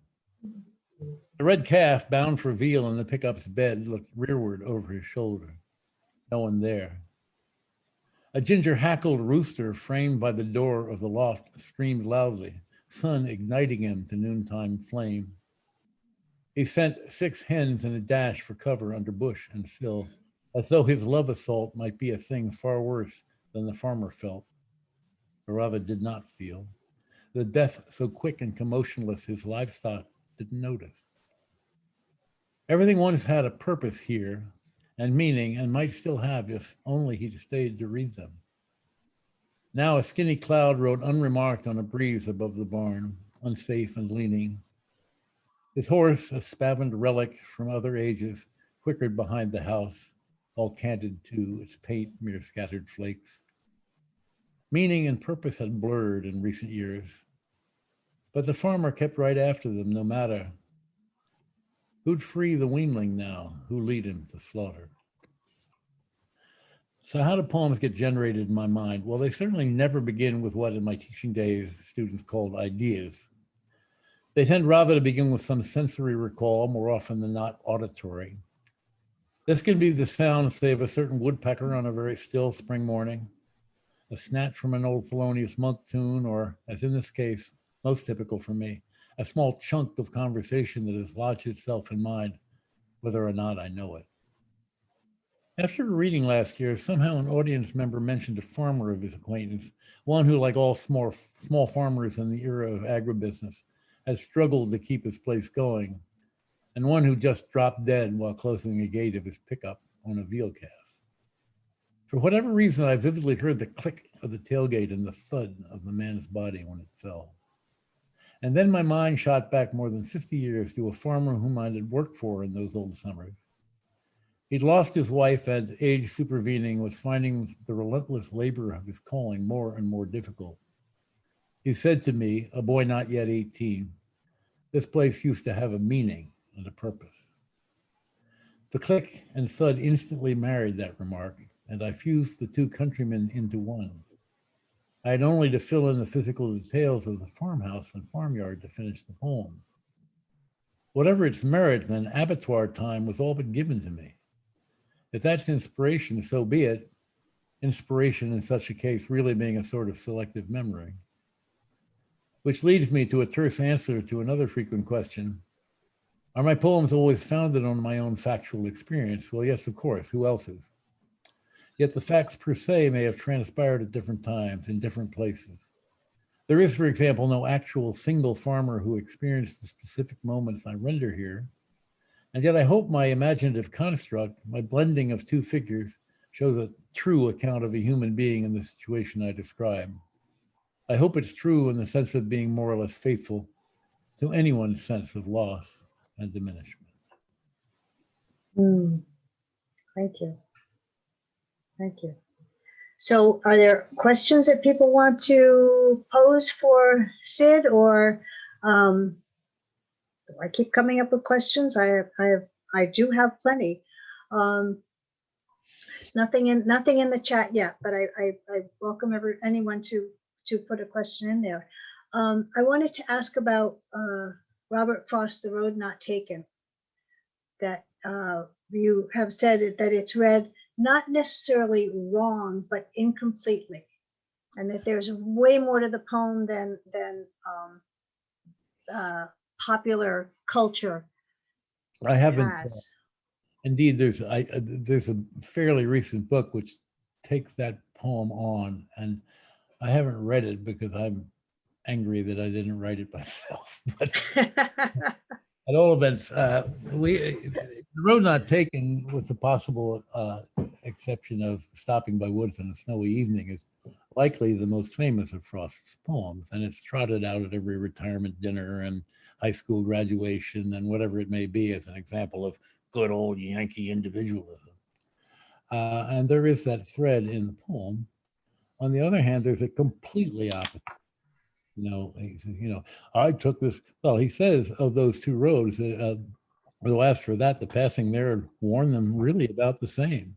The red calf, bound for veal in the pickup's bed, looked rearward over his shoulder. No one there. A ginger-hackled rooster framed by the door of the loft screamed loudly, sun igniting him to noontime flame. He sent 6 hens in a dash for cover under bush and sill, as though his love assault might be a thing far worse than the farmer felt, or rather did not feel. The death so quick and commotionless his livestock didn't notice. Everything once had a purpose here and meaning, and might still have if only he'd stayed to read them. Now a skinny cloud rode unremarked on a breeze above the barn, unsafe and leaning. His horse, a spavined relic from other ages, quickered behind the house, all canted too, its paint mere scattered flakes. Meaning and purpose had blurred in recent years, but the farmer kept right after them no matter. Who'd free the weanling now? Who lead him to slaughter? So how do poems get generated in my mind? Well, they certainly never begin with what in my teaching days students called ideas. They tend rather to begin with some sensory recall, more often than not auditory. This can be the sound, say, of a certain woodpecker on a very still spring morning, a snatch from an old Thelonious Monk tune, or, as in this case, most typical for me, a small chunk of conversation that has lodged itself in mind, whether or not I know it. After a reading last year, somehow an audience member mentioned a farmer of his acquaintance, one who, like all small farmers in the era of agribusiness, has struggled to keep his place going, and one who just dropped dead while closing the gate of his pickup on a veal calf. For whatever reason, I vividly heard the click of the tailgate and the thud of the man's body when it fell. And then my mind shot back more than 50 years to a farmer whom I had worked for in those old summers. He'd lost his wife, and age supervening was finding the relentless labor of his calling more and more difficult. He said to me, a boy not yet 18, this place used to have a meaning and a purpose. The click and thud instantly married that remark, and I fused the two countrymen into one. I had only to fill in the physical details of the farmhouse and farmyard to finish the poem. Whatever its merit, then, abattoir time was all but given to me. If that's inspiration, so be it. Inspiration in such a case really being a sort of selective memory. Which leads me to a terse answer to another frequent question. Are my poems always founded on my own factual experience? Well, yes, of course. Who else's? Yet the facts per se may have transpired at different times in different places. There is, for example, no actual single farmer who experienced the specific moments I render here. And yet I hope my imaginative construct, my blending of two figures, shows a true account of a human being in the situation I describe. I hope it's true in the sense of being more or less faithful to anyone's sense of loss and diminishment. Thank you. Thank you. So are there questions that people want to pose for Sid, or I keep coming up with questions? I do have plenty. There's nothing in the chat yet, but I welcome anyone to put a question in there. I wanted to ask about Robert Frost, The Road Not Taken, that you have said that it's read not necessarily wrong, but incompletely, and that there's way more to the poem than popular culture I haven't. has. Indeed, there's a fairly recent book which takes that poem on, and I haven't read it because I'm angry that I didn't write it myself. But at all events, the road not taken, with the possible exception of stopping by woods on a snowy evening, is likely the most famous of Frost's poems, and it's trotted out at every retirement dinner and high school graduation and whatever it may be as an example of good old Yankee individualism. And there is that thread in the poem. On the other hand, there's a completely opposite. He says, I took this. Well, he says of those two roads, alas for that, the passing there warned them really about the same.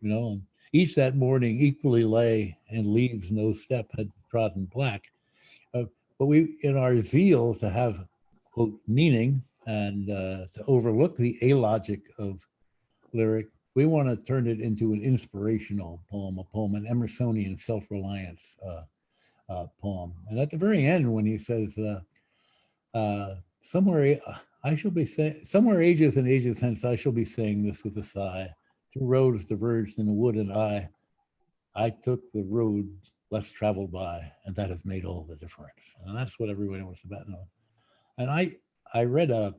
And each that morning equally lay, and leaves no step had trodden black. But we, in our zeal to have, quote, meaning and to overlook the alogic of lyric, we want to turn it into an inspirational poem, a poem, an Emersonian self-reliance poem. And at the very end, when he says, somewhere I shall be saying, somewhere ages and ages hence, I shall be saying this with a sigh. Two roads diverged in the wood, and I took the road less traveled by, and that has made all the difference. And that's what everybody wants about now. And I read a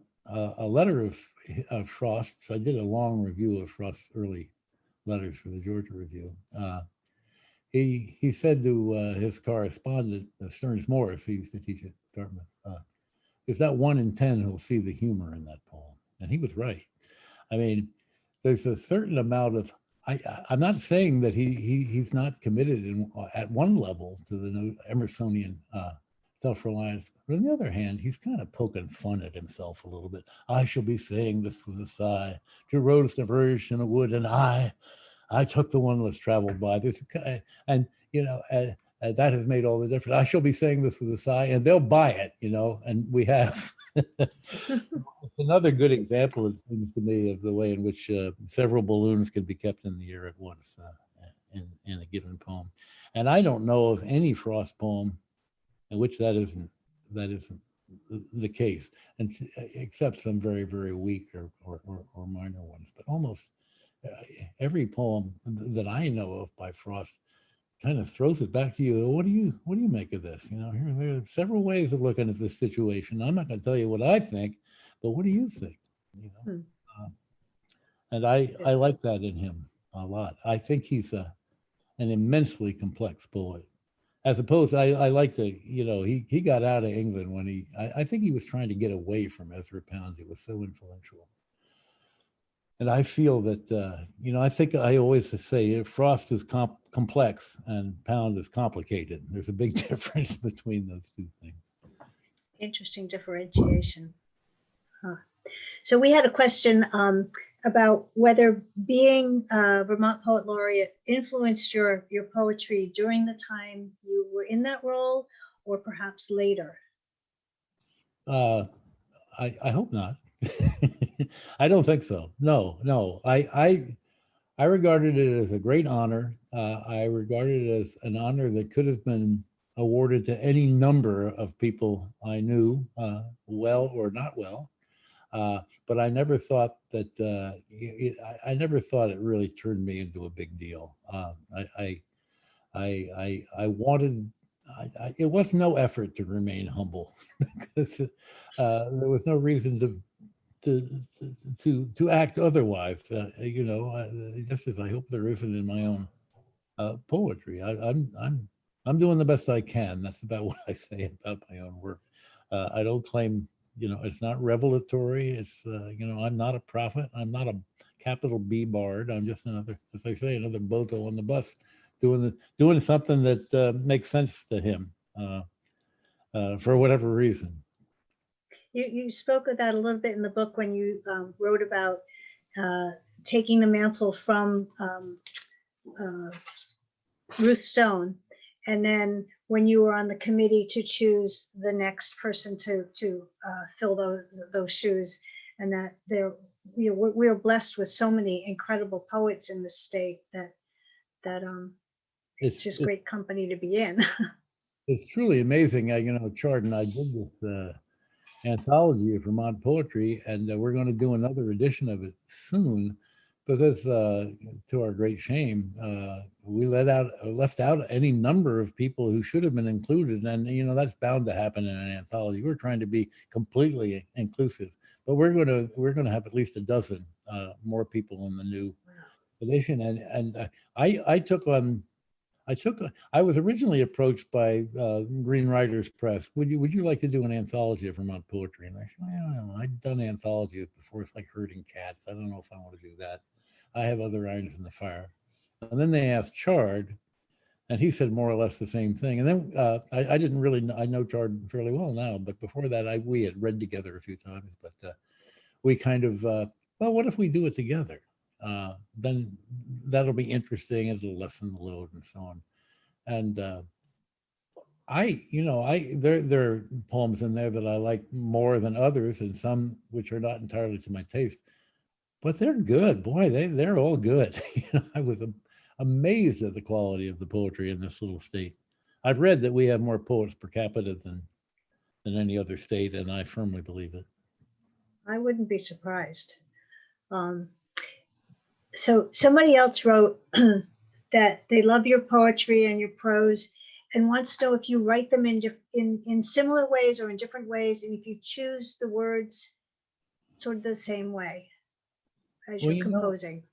letter of Frost's. I did a long review of Frost's early letters for the Georgia Review. He said to his correspondent, Stearns Morris, he used to teach at Dartmouth, there's not 1 in 10 who'll see the humor in that poem. And he was right. I mean, there's a certain amount of, I'm not saying that he's not committed at one level to the Emersonian self-reliance, but on the other hand, he's kind of poking fun at himself a little bit. I shall be saying this with a sigh. Two roads diverged in a wood, and I took the one less traveled by. And that has made all the difference. I shall be saying this with a sigh, and they'll buy it, and we have. It's another good example, it seems to me, of the way in which several balloons can be kept in the air at once in a given poem. And I don't know of any Frost poem in which that isn't the case, and except some very, very weak or minor ones. But almost every poem that I know of by Frost kind of throws it back to you. What do you make of this? There are several ways of looking at this situation. I'm not going to tell you what I think, but what do you think? And I like that in him a lot. I think he's an immensely complex poet. As opposed, I like to, he got out of England when I think he was trying to get away from Ezra Pound. He was so influential. And I feel that, I think I always say Frost is complex and Pound is complicated. There's a big difference between those two things. Interesting differentiation. Huh. So we had a question about whether being a Vermont Poet Laureate influenced your poetry during the time you were in that role, or perhaps later. I hope not. I don't think so. No. I regarded it as a great honor. I regarded it as an honor that could have been awarded to any number of people I knew, well or not well. But I never thought that I never thought it really turned me into a big deal. I wanted. It was no effort to remain humble because there was no reason to act otherwise. Just as I hope there isn't in my own poetry. I'm doing the best I can. That's about what I say about my own work. I don't claim, it's not revelatory. It's I'm not a prophet. I'm not a capital B bard. I'm just another, as I say, another bozo on the bus, doing something that makes sense to him for whatever reason. You spoke of that a little bit in the book when you wrote about taking the mantle from Ruth Stone, and then when you were on the committee to choose the next person to fill those shoes, and that we're blessed with so many incredible poets in the state that it's just great company to be in. It's truly amazing. Chardon, I did this anthology of Vermont poetry, and we're going to do another edition of it soon, because to our great shame, we left out any number of people who should have been included, and that's bound to happen in an anthology. We're trying to be completely inclusive, but we're going to have at least a dozen more people in the new edition, and I was originally approached by Green Writers Press. Would you like to do an anthology of Vermont poetry? And I said, I don't know. I've done anthologies before. It's like herding cats. I don't know if I want to do that. I have other irons in the fire. And then they asked Chard, and he said more or less the same thing. And then I didn't really I know Chard fairly well now, but before that, we had read together a few times. But we kind of, well, what if we do it together? Then that'll be interesting. It'll lessen the load and so on. And there are poems in there that I like more than others, and some which are not entirely to my taste, but they're good. Boy, they're all good. I was amazed at the quality of the poetry in this little state. I've read that we have more poets per capita than any other state, and I firmly believe it. I wouldn't be surprised. So somebody else wrote that they love your poetry and your prose and wants to know if you write them in similar ways or in different ways, and if you choose the words sort of the same way as you're composing.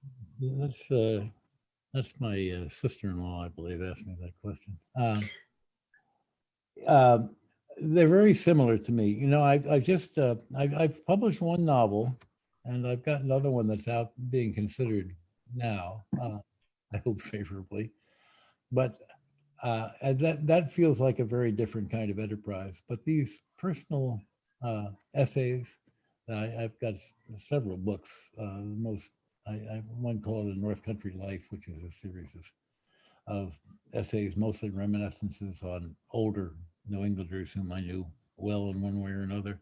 That's my sister-in-law, I believe, asked me that question. They're very similar to me. I've published one novel, and I've got another one that's out being considered now. I hope favorably, but that feels like a very different kind of enterprise. But these personal essays, I've got several books. I one called A North Country Life, which is a series of essays, mostly reminiscences on older New Englanders whom I knew well in one way or another.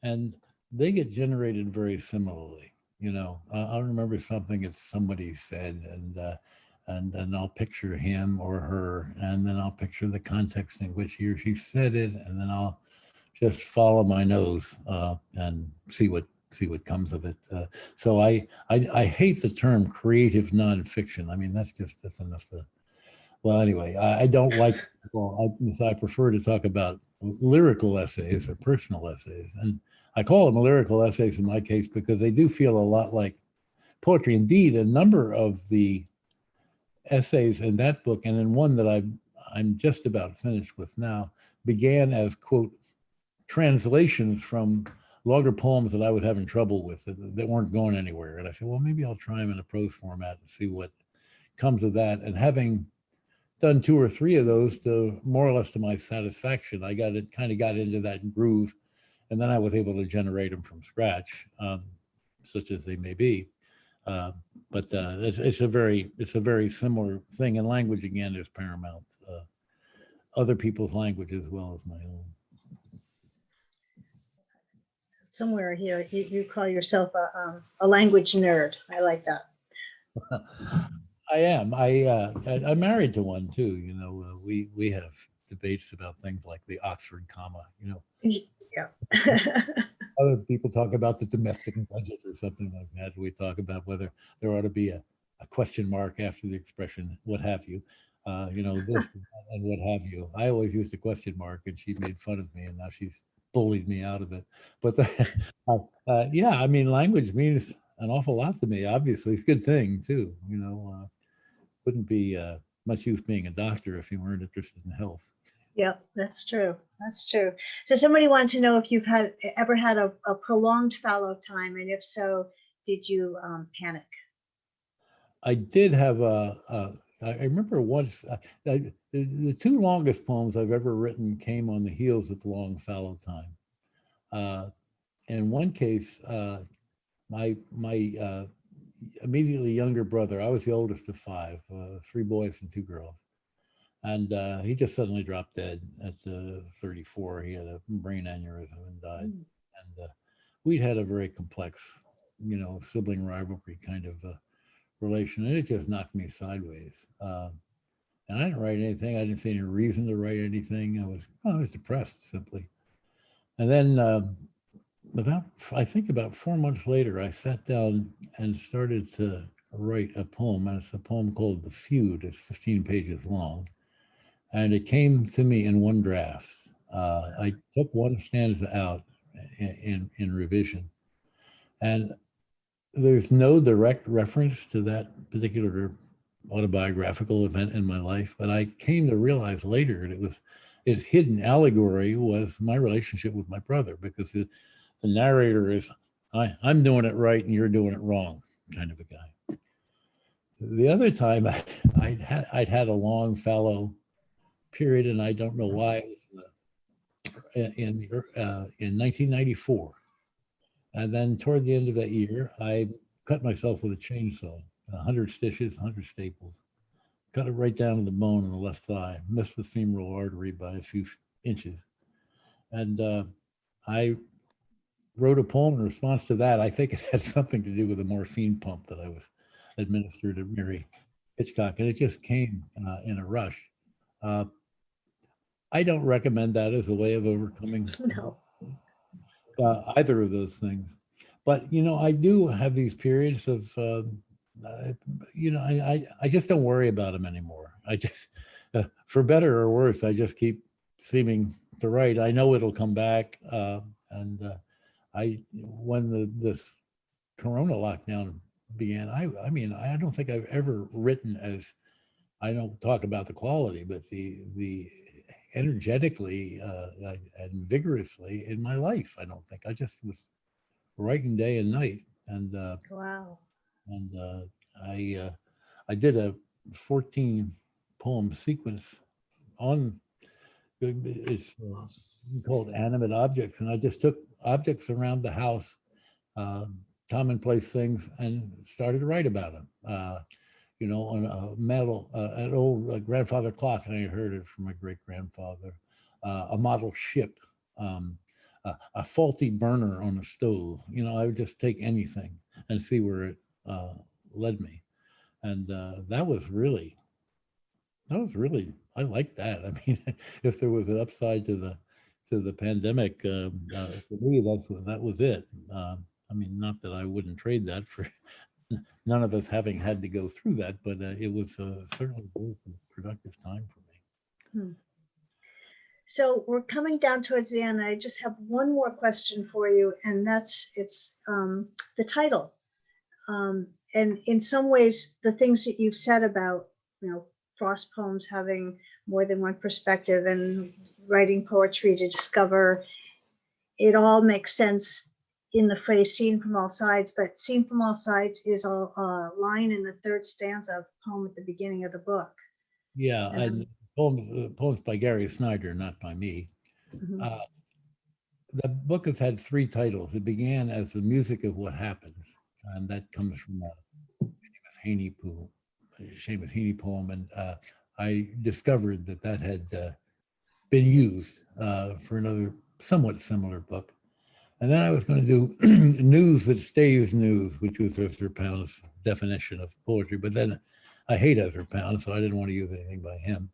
And they get generated very similarly. I'll remember something that somebody said, and I'll picture him or her, and then I'll picture the context in which he or she said it, and then I'll just follow my nose and see what comes of it. So I hate the term creative nonfiction. I mean, that's enough to. Well, anyway, I don't like. I prefer to talk about lyrical essays or personal essays, and I call them lyrical essays in my case because they do feel a lot like poetry. Indeed, a number of the essays in that book, and in one that I'm just about finished with now, began as, quote, translations from longer poems that I was having trouble with that weren't going anywhere. And I said, well, maybe I'll try them in a prose format and see what comes of that. And having done 2 or 3 of those to more or less to my satisfaction, I got into that groove, and then I was able to generate them from scratch, such as they may be. But it's a very similar thing, and language again is paramount. Other people's language as well as my own. Somewhere here, you call yourself a language nerd. I like that. I am. I'm married to one too. We have debates about things like the Oxford comma. Yeah. Other people talk about the domestic budget or something like that. We talk about whether there ought to be a question mark after the expression, what have you. This and what have you. I always used a question mark, and she made fun of me, and now she's bullied me out of it. But yeah, I mean, language means an awful lot to me. Obviously, it's a good thing too. Wouldn't be much use being a doctor if you weren't interested in health. Yeah, that's true. That's true. So somebody wanted to know if you've ever had a prolonged fallow time, and if so, did you panic? I did have I remember once, the 2 longest poems I've ever written came on the heels of long fallow time. In one case, my immediately younger brother, I was the oldest of 5, 3 boys and 2 girls. And he just suddenly dropped dead at 34. He had a brain aneurysm and died. And we'd had a very complex, sibling rivalry kind of relation, and it just knocked me sideways. And I didn't write anything. I didn't see any reason to write anything. I was depressed simply. And then I think about 4 months later, I sat down and started to write a poem. And it's a poem called The Feud. It's 15 pages long. And it came to me in one draft. I took one stanza out in revision. And there's no direct reference to that particular autobiographical event in my life, but I came to realize later its hidden allegory was my relationship with my brother, because the narrator is, I'm doing it right and you're doing it wrong, kind of a guy. The other time I'd had a long fallow period, and I don't know why. In 1994. And then toward the end of that year, I cut myself with a chainsaw, 100 stitches, 100 staples, cut it right down to the bone in the left thigh, missed the femoral artery by a few inches. And I wrote a poem in response to that. I think it had something to do with the morphine pump that I was administered to Mary Hitchcock, and it just came in a rush. I don't recommend that as a way of overcoming No. either of those things. But, I do have these periods of, I just don't worry about them anymore. I just, for better or worse, I just keep seeming to write. I know it'll come back. When this Corona lockdown began, I mean, I don't think I've ever written as, I don't talk about the quality, but the energetically and vigorously in my life. I don't think I just was writing day and night, and Wow. I did a 14 poem sequence on, it's called Animate Objects, and I just took objects around the house, commonplace things, and started to write about them. On an old grandfather clock, and I had heard it from my great grandfather, a model ship, a faulty burner on a stove. I would just take anything and see where it led me. And that was really, I like that. I mean, if there was an upside to the pandemic, for me, that was it. I mean, not that I wouldn't trade that for none of us having had to go through that, but it was certainly a very productive time for me. Hmm. So we're coming down towards the end. I just have one more question for you, and it's the title. And in some ways, the things that you've said about, Frost poems having more than one perspective and writing poetry to discover, it all makes sense in the phrase "seen from all sides." But "seen from all sides" is a line in the third stanza of the poem at the beginning of the book. Yeah, and poems by Gary Snyder, not by me. Mhm. The book has had 3 titles. It began as The Music of What Happens, and that comes from a Seamus Heaney poem, and I discovered that had been used for another somewhat similar book. And then I was going to do News That Stays News, which was Ezra Pound's definition of poetry. But then I hate Ezra Pound, so I didn't want to use anything by him.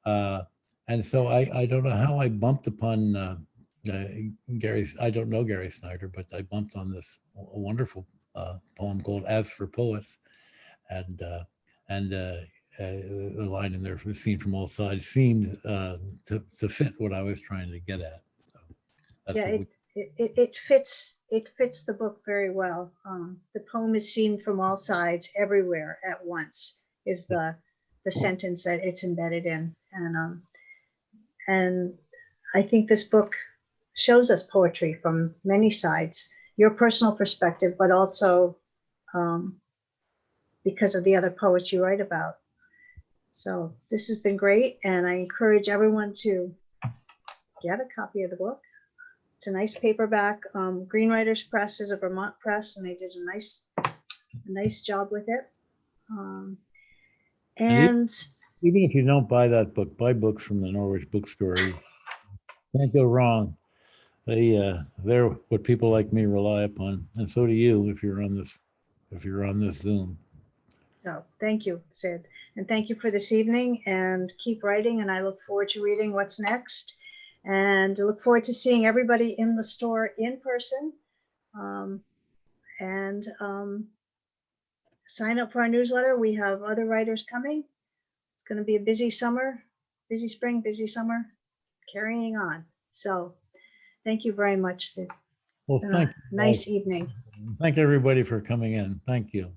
And so I don't know how I bumped upon Gary. I don't know Gary Snyder, but I bumped on this wonderful poem called "As for Poets," and the line in there, "Seen from all sides," seemed to fit what I was trying to get at. So that's Yeah, what it fits the book very well. The poem is seen from all sides, everywhere at once, is the sentence that it's embedded in, and I think this book shows us poetry from many sides, your personal perspective, but also because of the other poets you write about. So this has been great, and I encourage everyone to get a copy of the book. It's a nice paperback. Green Writers Press is a Vermont press, and they did a nice job with it. And even if you don't buy that book, buy books from the Norwich Bookstore. You can't go wrong. They're what people like me rely upon, and so do you if you're on this Zoom. so thank you, Sid, and thank you for this evening, and keep writing, and I look forward to reading what's next. And I look forward to seeing everybody in the store in person. And sign up for our newsletter. We have other writers coming. It's going to be a busy summer, busy spring, busy summer, carrying on. So thank you very much, Sid. Well, It's been thank a you. nice evening. Thank everybody for coming in. Thank you.